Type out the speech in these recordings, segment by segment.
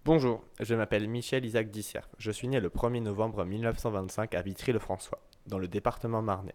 Bonjour, je m'appelle Michel Isaac Disserf. Je suis né le 1er novembre 1925 à Vitry-le-François, dans le département marnais.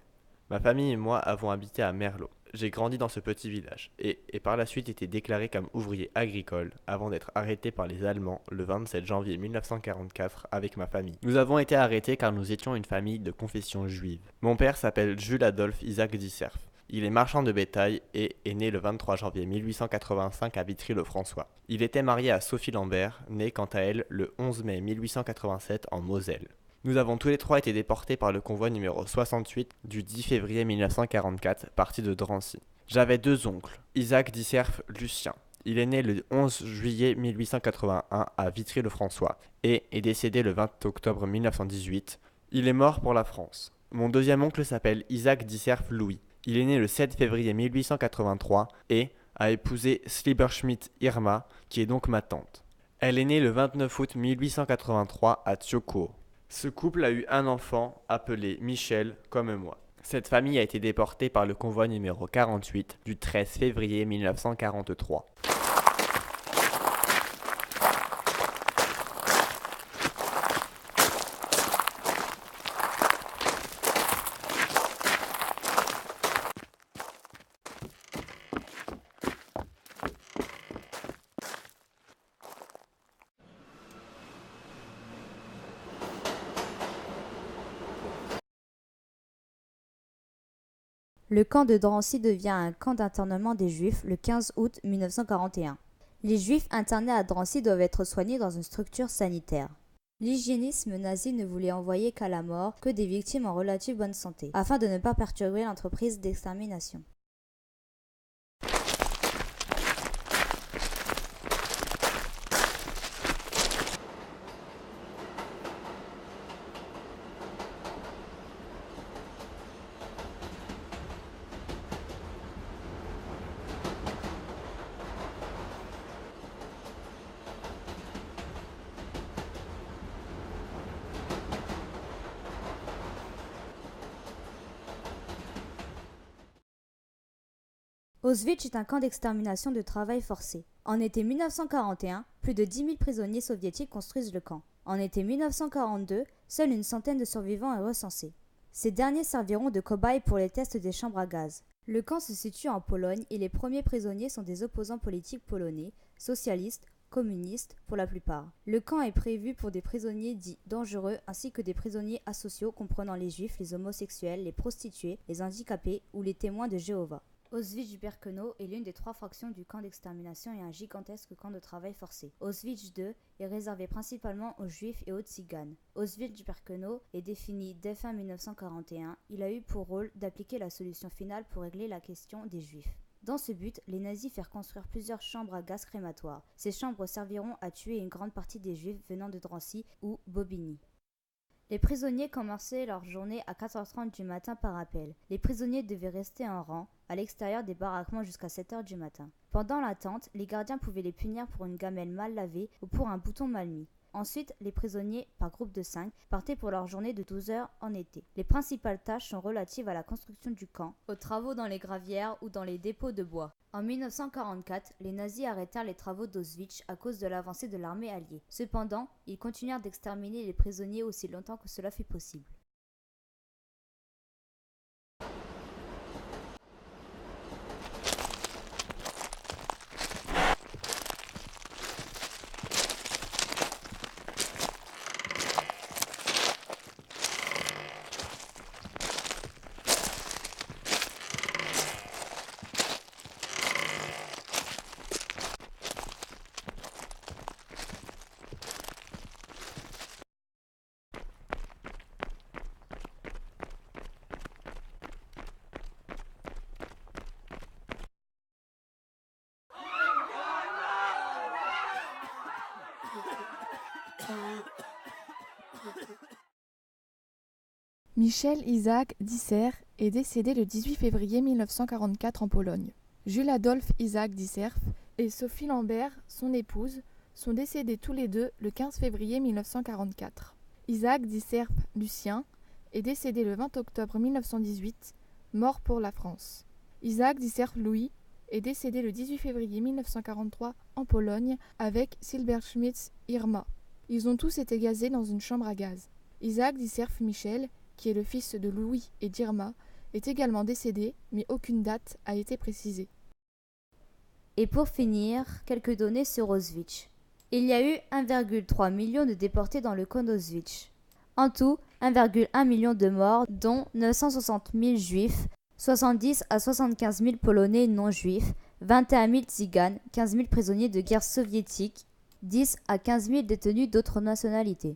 Ma famille et moi avons habité à Merlot. J'ai grandi dans ce petit village et par la suite été déclaré comme ouvrier agricole avant d'être arrêté par les Allemands le 27 janvier 1944 avec ma famille. Nous avons été arrêtés car nous étions une famille de confession juive. Mon père s'appelle Jules Adolphe Isaac Disserf. Il est marchand de bétail et est né le 23 janvier 1885 à Vitry-le-François. Il était marié à Sophie Lambert, née quant à elle le 11 mai 1887 en Moselle. Nous avons tous les trois été déportés par le convoi numéro 68 du 10 février 1944, parti de Drancy. J'avais deux oncles, Isaac Disserf Lucien. Il est né le 11 juillet 1881 à Vitry-le-François et est décédé le 20 octobre 1918. Il est mort pour la France. Mon deuxième oncle s'appelle Isaac Disserf Louis. Il est né le 7 février 1883 et a épousé Slieberschmidt Irma, qui est donc ma tante. Elle est née le 29 août 1883 à Thiaucourt. Ce couple a eu un enfant appelé Michel, comme moi. Cette famille a été déportée par le convoi numéro 48 du 13 février 1943. Le camp de Drancy devient un camp d'internement des Juifs le 15 août 1941. Les Juifs internés à Drancy doivent être soignés dans une structure sanitaire. L'hygiénisme nazi ne voulait envoyer qu'à la mort que des victimes en relative bonne santé, afin de ne pas perturber l'entreprise d'extermination. Auschwitz est un camp d'extermination de travail forcé. En été 1941, plus de 10 000 prisonniers soviétiques construisent le camp. En été 1942, seule une centaine de survivants est recensée. Ces derniers serviront de cobayes pour les tests des chambres à gaz. Le camp se situe en Pologne et les premiers prisonniers sont des opposants politiques polonais, socialistes, communistes pour la plupart. Le camp est prévu pour des prisonniers dits dangereux ainsi que des prisonniers asociaux comprenant les juifs, les homosexuels, les prostituées, les handicapés ou les témoins de Jéhovah. Auschwitz-Birkenau est l'une des trois fractions du camp d'extermination et un gigantesque camp de travail forcé. Auschwitz II est réservé principalement aux Juifs et aux Tziganes. Auschwitz-Birkenau est défini dès fin 1941. Il a eu pour rôle d'appliquer la solution finale pour régler la question des Juifs. Dans ce but, les nazis firent construire plusieurs chambres à gaz crématoire. Ces chambres serviront à tuer une grande partie des Juifs venant de Drancy ou Bobigny. Les prisonniers commençaient leur journée à 4h30 du matin par appel. Les prisonniers devaient rester en rang, à l'extérieur des baraquements jusqu'à 7h du matin. Pendant l'attente, les gardiens pouvaient les punir pour une gamelle mal lavée ou pour un bouton mal mis. Ensuite, les prisonniers, par groupe de 5, partaient pour leur journée de 12 heures en été. Les principales tâches sont relatives à la construction du camp, aux travaux dans les gravières ou dans les dépôts de bois. En 1944, les nazis arrêtèrent les travaux d'Auschwitz à cause de l'avancée de l'armée alliée. Cependant, ils continuèrent d'exterminer les prisonniers aussi longtemps que cela fut possible. Michel Isaac Disserf est décédé le 18 février 1944 en Pologne. Jules Adolphe Isaac Disserf et Sophie Lambert, son épouse, sont décédés tous les deux le 15 février 1944. Isaac Disserf Lucien est décédé le 20 octobre 1918, mort pour la France. Isaac Disserf Louis est décédé le 18 février 1943 en Pologne avec Silberschmitz Irma. Ils ont tous été gazés dans une chambre à gaz. Isaac Disserf Michel, qui est le fils de Louis et d'Irma, est également décédé, mais aucune date a été précisée. Et pour finir, quelques données sur Auschwitz. Il y a eu 1,3 million de déportés dans le camp d'Auschwitz. En tout, 1,1 million de morts, dont 960 000 juifs, 70 à 75 000 polonais non juifs, 21 000 tziganes, 15 000 prisonniers de guerre soviétiques, 10 à 15 000 détenus d'autres nationalités.